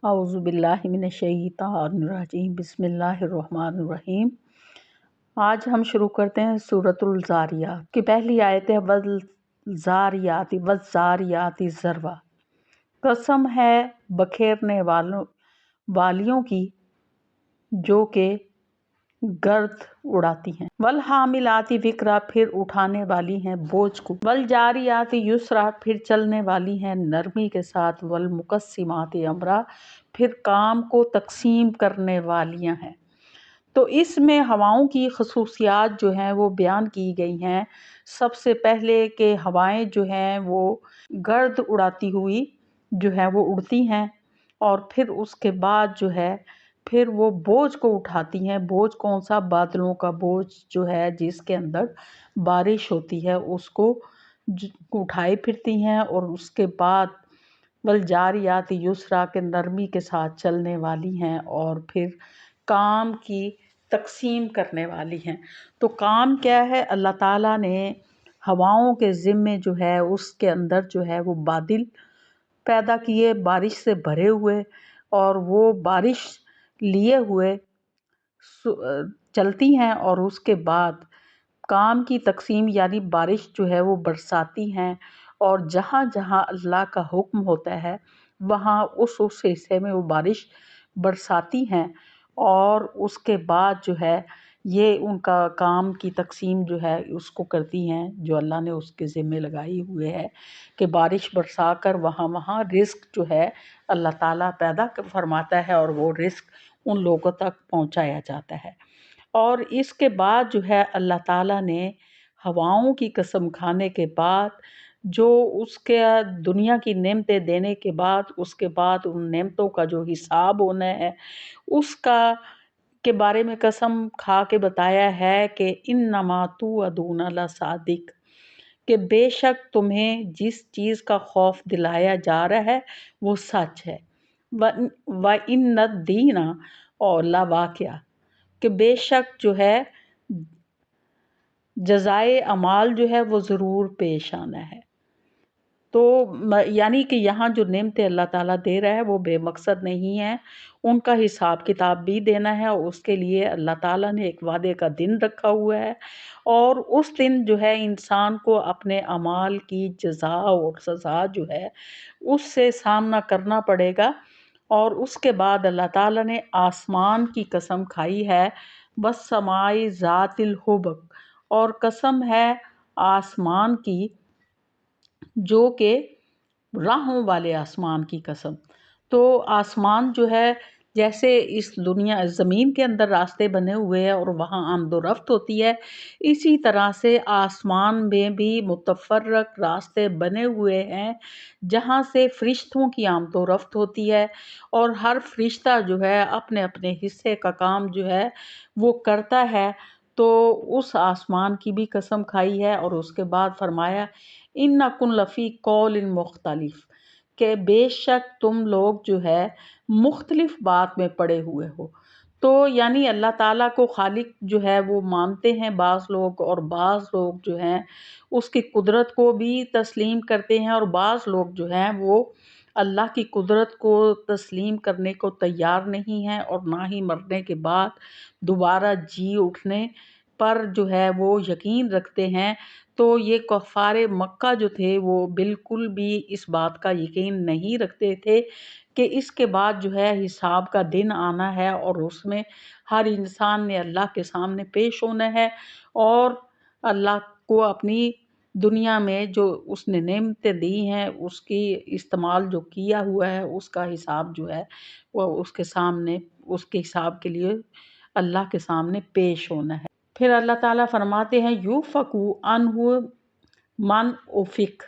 اعوذ باللہ من الشیطان الرجیم، بسم اللہ الرحمن الرحیم۔ آج ہم شروع کرتے ہیں سورۃ الزاریات کی پہلی آیت ہے والزاریات والزاریات ذروا۔ قسم ہے بکھیرنے والیوں کی جو کہ گرد اڑاتی ہیں، والحاملات وقرا پھر اٹھانے والی ہیں بوجھ کو، والجاریات یسرا پھر چلنے والی ہیں نرمی کے ساتھ، والمقسمات امرا پھر کام کو تقسیم کرنے والیاں ہیں۔ تو اس میں ہواؤں کی خصوصیات جو ہیں وہ بیان کی گئی ہیں۔ سب سے پہلے کہ ہوائیں جو ہیں وہ گرد اڑاتی ہوئی جو ہے وہ اڑتی ہیں، اور پھر اس کے بعد جو ہے پھر وہ بوجھ کو اٹھاتی ہیں۔ بوجھ کون سا؟ بادلوں کا بوجھ جو ہے جس کے اندر بارش ہوتی ہے اس کو اٹھائے پھرتی ہیں، اور اس کے بعد والجاریات یسرا کے نرمی کے ساتھ چلنے والی ہیں، اور پھر کام کی تقسیم کرنے والی ہیں۔ تو کام کیا ہے؟ اللہ تعالیٰ نے ہواؤں کے ذمے جو ہے اس کے اندر جو ہے وہ بادل پیدا کیے بارش سے بھرے ہوئے، اور وہ بارش لیے ہوئے چلتی ہیں، اور اس کے بعد کام کی تقسیم یعنی بارش جو ہے وہ برساتی ہیں، اور جہاں جہاں اللہ کا حکم ہوتا ہے وہاں اس حصے میں وہ بارش برساتی ہیں، اور اس کے بعد جو ہے یہ ان کا کام کی تقسیم جو ہے اس کو کرتی ہیں جو اللہ نے اس کے ذمے لگائی ہوئے ہے کہ بارش برسا کر وہاں وہاں رزق جو ہے اللہ تعالیٰ پیدا فرماتا ہے، اور وہ رزق ان لوگوں تک پہنچایا جاتا ہے۔ اور اس کے بعد جو ہے اللہ تعالیٰ نے ہواؤں کی قسم کھانے کے بعد جو اس کے دنیا کی نعمتیں دینے کے بعد اس کے بعد ان نعمتوں کا جو حساب ہونا ہے اس کا کے بارے میں قسم کھا کے بتایا ہے کہ انما توعدون لصادق، کہ بے شک تمہیں جس چیز کا خوف دلایا جا رہا ہے وہ سچ ہے۔ وَإِنَّ الدِّينَ اور لواقع، کہ بے شک جو ہے جزائے اعمال جو ہے وہ ضرور پیش آنا ہے۔ تو یعنی کہ یہاں جو نعمتیں اللہ تعالیٰ دے رہا ہے وہ بے مقصد نہیں ہیں، ان کا حساب کتاب بھی دینا ہے، اور اس کے لیے اللہ تعالیٰ نے ایک وعدے کا دن رکھا ہوا ہے، اور اس دن جو ہے انسان کو اپنے اعمال کی جزا اور سزا جو ہے اس سے سامنا کرنا پڑے گا۔ اور اس کے بعد اللہ تعالیٰ نے آسمان کی قسم کھائی ہے، والسماء ذات الحبک، اور قسم ہے آسمان کی جو کہ راہوں والے آسمان کی قسم۔ تو آسمان جو ہے جیسے اس دنیا زمین کے اندر راستے بنے ہوئے ہیں اور وہاں آمد و رفت ہوتی ہے، اسی طرح سے آسمان میں بھی متفرق راستے بنے ہوئے ہیں جہاں سے فرشتوں کی آمد و رفت ہوتی ہے، اور ہر فرشتہ جو ہے اپنے اپنے حصے کا کام جو ہے وہ کرتا ہے۔ تو اس آسمان کی بھی قسم کھائی ہے، اور اس کے بعد فرمایا اِنَّکُمْ لَفِی قَوْلٍ مُخْتَلِف، کہ بے شک تم لوگ جو ہے مختلف بات میں پڑے ہوئے ہو۔ تو یعنی اللہ تعالیٰ کو خالق جو ہے وہ مانتے ہیں بعض لوگ، اور بعض لوگ جو ہیں اس کی قدرت کو بھی تسلیم کرتے ہیں، اور بعض لوگ جو ہیں وہ اللہ کی قدرت کو تسلیم کرنے کو تیار نہیں ہیں، اور نہ ہی مرنے کے بعد دوبارہ جی اٹھنے پر جو ہے وہ یقین رکھتے ہیں۔ تو یہ کفار مکہ جو تھے وہ بالکل بھی اس بات کا یقین نہیں رکھتے تھے کہ اس کے بعد جو ہے حساب کا دن آنا ہے، اور اس میں ہر انسان نے اللہ کے سامنے پیش ہونا ہے، اور اللہ کو اپنی دنیا میں جو اس نے نعمتیں دی ہیں اس کی استعمال جو کیا ہوا ہے اس کا حساب جو ہے وہ اس کے سامنے اس کے حساب کے لیے اللہ کے سامنے پیش ہونا ہے۔ پھر اللہ تعالیٰ فرماتے ہیں یوفکو عنہ من افک،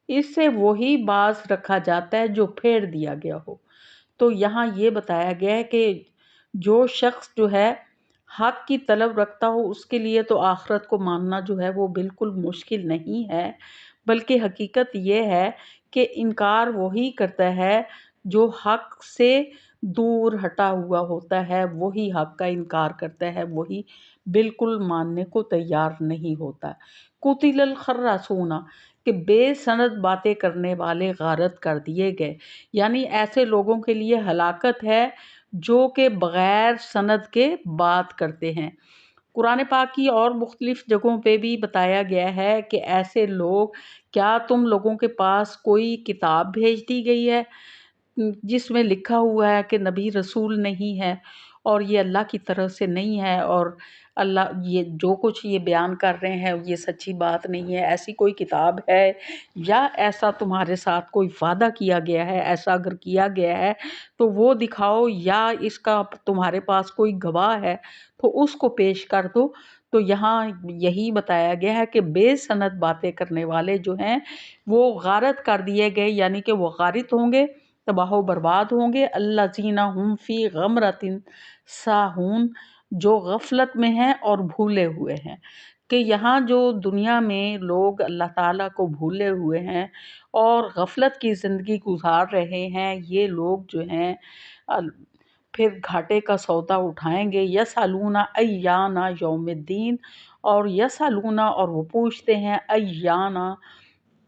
اس سے وہی باز رکھا جاتا ہے جو پھیر دیا گیا ہو۔ تو یہاں یہ بتایا گیا ہے کہ جو شخص جو ہے حق کی طلب رکھتا ہو اس کے لیے تو آخرت کو ماننا جو ہے وہ بالکل مشکل نہیں ہے، بلکہ حقیقت یہ ہے کہ انکار وہی کرتا ہے جو حق سے دور ہٹا ہوا ہوتا ہے، وہی حق کا انکار کرتا ہے، وہی بالکل ماننے کو تیار نہیں ہوتا۔ قتل الخراسون، کہ بے سند باتیں کرنے والے غارت کر دیے گئے، یعنی ایسے لوگوں کے لیے ہلاکت ہے جو کہ بغیر سند کے بات کرتے ہیں۔ قرآن پاک کی اور مختلف جگہوں پہ بھی بتایا گیا ہے کہ ایسے لوگ، کیا تم لوگوں کے پاس کوئی کتاب بھیج دی گئی ہے جس میں لکھا ہوا ہے کہ نبی رسول نہیں ہے اور یہ اللہ کی طرف سے نہیں ہے، اور اللہ یہ جو کچھ یہ بیان کر رہے ہیں یہ سچی بات نہیں ہے؟ ایسی کوئی کتاب ہے یا ایسا تمہارے ساتھ کوئی وعدہ کیا گیا ہے؟ ایسا اگر کیا گیا ہے تو وہ دکھاؤ، یا اس کا تمہارے پاس کوئی گواہ ہے تو اس کو پیش کر دو۔ تو یہاں یہی بتایا گیا ہے کہ بے سند باتیں کرنے والے جو ہیں وہ غارت کر دیے گئے، یعنی کہ وہ غارت ہوں گے، تباہ و برباد ہوں گے۔ الذین ہم فی غمرۃ ساہون، جو غفلت میں ہیں اور بھولے ہوئے ہیں۔ کہ یہاں جو دنیا میں لوگ اللہ تعالیٰ کو بھولے ہوئے ہیں اور غفلت کی زندگی گزار رہے ہیں، یہ لوگ جو ہیں پھر گھاٹے کا سودا اٹھائیں گے۔ یسألون ایان یوم الدین، اور یسألون، اور وہ پوچھتے ہیں، ایان،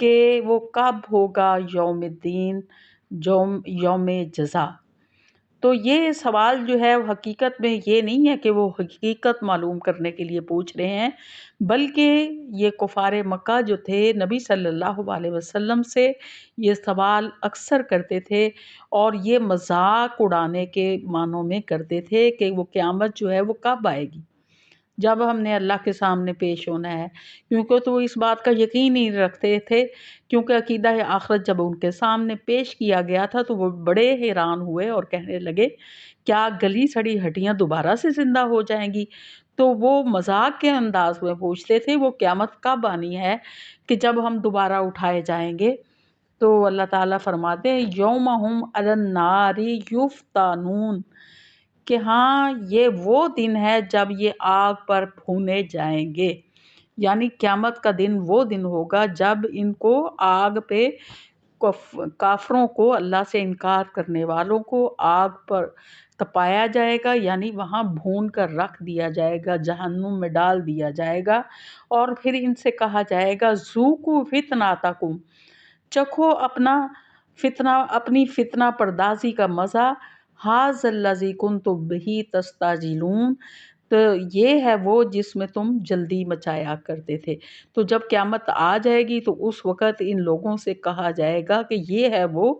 کہ وہ کب ہوگا یوم الدین، یوم جزا۔ تو یہ سوال جو ہے وہ حقیقت میں یہ نہیں ہے کہ وہ حقیقت معلوم کرنے کے لیے پوچھ رہے ہیں، بلکہ یہ کفار مکہ جو تھے نبی صلی اللہ علیہ وسلم سے یہ سوال اکثر کرتے تھے، اور یہ مذاق اڑانے کے معنوں میں کرتے تھے کہ وہ قیامت جو ہے وہ کب آئے گی، جب ہم نے اللہ کے سامنے پیش ہونا ہے، کیونکہ تو اس بات کا یقین ہی رکھتے تھے، کیونکہ عقیدہ آخرت جب ان کے سامنے پیش کیا گیا تھا تو وہ بڑے حیران ہوئے اور کہنے لگے کیا گلی سڑی ہڈیاں دوبارہ سے زندہ ہو جائیں گی؟ تو وہ مذاق کے انداز میں پوچھتے تھے وہ قیامت کب آنی ہے کہ جب ہم دوبارہ اٹھائے جائیں گے؟ تو اللہ تعالیٰ فرماتے ہیں یوم ہم علی النار یفتنون، کہ ہاں یہ وہ دن ہے جب یہ آگ پر بھونے جائیں گے، یعنی قیامت کا دن وہ دن ہوگا جب ان کو آگ پہ، کافروں کو، اللہ سے انکار کرنے والوں کو آگ پر تپایا جائے گا، یعنی وہاں بھون کر رکھ دیا جائے گا، جہنم میں ڈال دیا جائے گا، اور پھر ان سے کہا جائے گا ذوقوا فتنتکم، چکھو اپنی فتنہ پردازی کا مزہ، ھذا الذی کنتم بہ تستعجلون، تو یہ ہے وہ جس میں تم جلدی مچایا کرتے تھے۔ تو جب قیامت آ جائے گی تو اس وقت ان لوگوں سے کہا جائے گا کہ یہ ہے وہ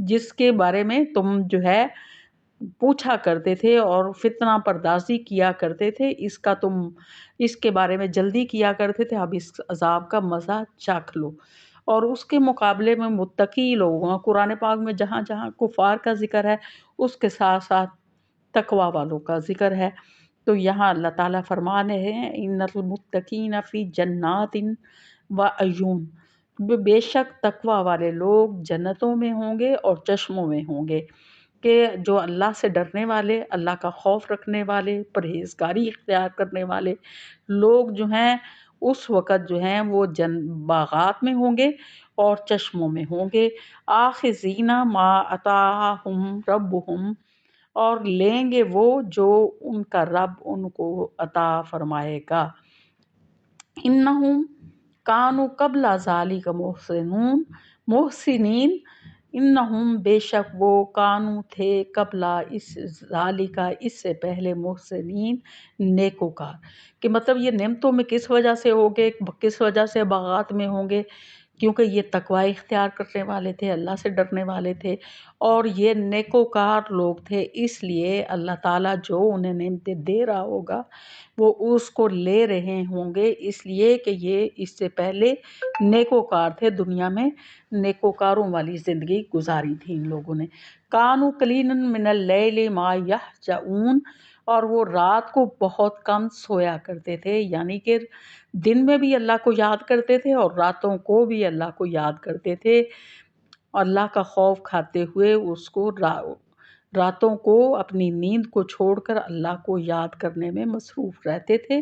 جس کے بارے میں تم جو ہے پوچھا کرتے تھے اور فتنہ پردازی کیا کرتے تھے، اس کے بارے میں جلدی کیا کرتے تھے، اب اس عذاب کا مزہ چکھ لو۔ اور اس کے مقابلے میں متقی لوگوں، قرآن پاک میں جہاں جہاں کفار کا ذکر ہے اس کے ساتھ ساتھ تقوی والوں کا ذکر ہے۔ تو یہاں اللہ تعالیٰ فرما رہے ہیں ان المتقین فی جنات و عیون، بے شک تقوی والے لوگ جنتوں میں ہوں گے اور چشموں میں ہوں گے، کہ جو اللہ سے ڈرنے والے، اللہ کا خوف رکھنے والے، پرہیزگاری اختیار کرنے والے لوگ جو ہیں اس وقت جو ہیں وہ باغات میں ہوں گے اور چشموں میں ہوں گے، آخذین ما آتاہم ربہم، اور لیں گے وہ جو ان کا رب ان کو عطا فرمائے گا۔ انہم کانوا قبل ذالک محسنین، انہم بے شک وہ کانو تھے قبل اس ذالک، اس سے پہلے، محسنین نیکوکار، کہ مطلب یہ نعمتوں میں کس وجہ سے ہوگے، کس وجہ سے باغات میں ہوں گے، کیونکہ یہ تقوی اختیار کرنے والے تھے، اللہ سے ڈرنے والے تھے، اور یہ نیکوکار لوگ تھے، اس لیے اللہ تعالیٰ جو انہیں نعمتیں دے رہا ہوگا وہ اس کو لے رہے ہوں گے، اس لیے کہ یہ اس سے پہلے نیکوکار تھے، دنیا میں نیکوکاروں والی زندگی گزاری تھی ان لوگوں نے۔ کانوا قلیلا من اللیل ما یہجعون، اور وہ رات کو بہت کم سویا کرتے تھے، یعنی کہ دن میں بھی اللہ کو یاد کرتے تھے اور راتوں کو بھی اللہ کو یاد کرتے تھے، اللہ کا خوف کھاتے ہوئے اس کو راتوں کو اپنی نیند کو چھوڑ کر اللہ کو یاد کرنے میں مصروف رہتے تھے۔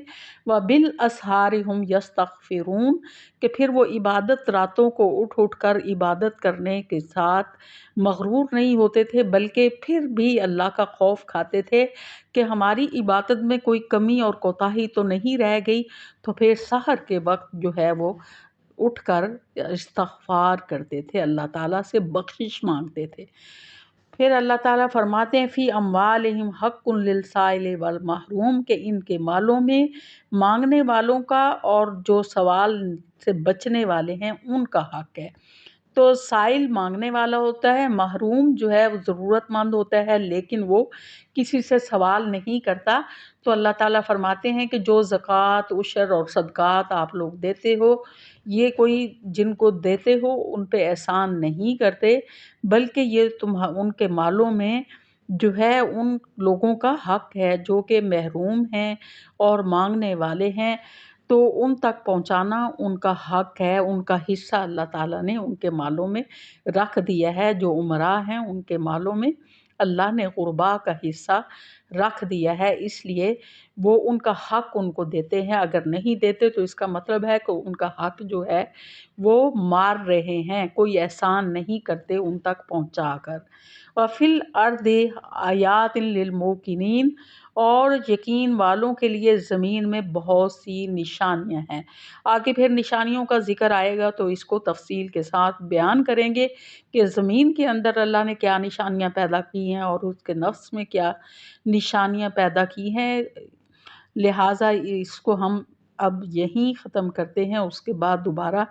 وَبِالْأَسْحَارِ هُمْ يَسْتَغْفِرُونَ، کہ پھر وہ عبادت، راتوں کو اٹھ اٹھ کر عبادت کرنے کے ساتھ مغرور نہیں ہوتے تھے، بلکہ پھر بھی اللہ کا خوف کھاتے تھے کہ ہماری عبادت میں کوئی کمی اور کوتاہی تو نہیں رہ گئی، تو پھر سحر کے وقت جو ہے وہ اٹھ کر استغفار کرتے تھے، اللہ تعالیٰ سے بخشش مانگتے تھے۔ پھر اللہ تعالیٰ فرماتے ہیں فی اموالہم حق للسائل والمحروم، کہ ان کے مالوں میں مانگنے والوں کا اور جو سوال سے بچنے والے ہیں ان کا حق ہے۔ تو سائل مانگنے والا ہوتا ہے، محروم جو ہے وہ ضرورت مند ہوتا ہے لیکن وہ کسی سے سوال نہیں کرتا۔ تو اللہ تعالیٰ فرماتے ہیں کہ جو زکوٰۃ، عشر اور صدقات آپ لوگ دیتے ہو، یہ کوئی جن کو دیتے ہو ان پہ احسان نہیں کرتے، بلکہ یہ ان کے مالوں میں جو ہے ان لوگوں کا حق ہے جو کہ محروم ہیں اور مانگنے والے ہیں، تو ان تک پہنچانا ان کا حق ہے، ان کا حصہ اللہ تعالیٰ نے ان کے مالوں میں رکھ دیا ہے۔ جو امراء ہیں ان کے مالوں میں اللہ نے غربا کا حصہ رکھ دیا ہے، اس لیے وہ ان کا حق ان کو دیتے ہیں۔ اگر نہیں دیتے تو اس کا مطلب ہے کہ ان کا حق جو ہے وہ مار رہے ہیں، کوئی احسان نہیں کرتے ان تک پہنچا کر۔ وَفِي الْأَرْضِ آیاتٍ لِلْمُوقِنِينَ، اور یقین والوں کے لیے زمین میں بہت سی نشانیاں ہیں۔ آگے پھر نشانیوں کا ذکر آئے گا تو اس کو تفصیل کے ساتھ بیان کریں گے کہ زمین کے اندر اللہ نے کیا نشانیاں پیدا کی ہیں اور اس کے نفس میں کیا نشانیاں پیدا کی ہیں۔ لہٰذا اس کو ہم اب یہیں ختم کرتے ہیں، اس کے بعد دوبارہ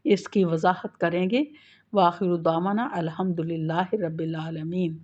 اس کی وضاحت کریں گے۔ وآخر دعوانا الحمدللہ رب العالمین۔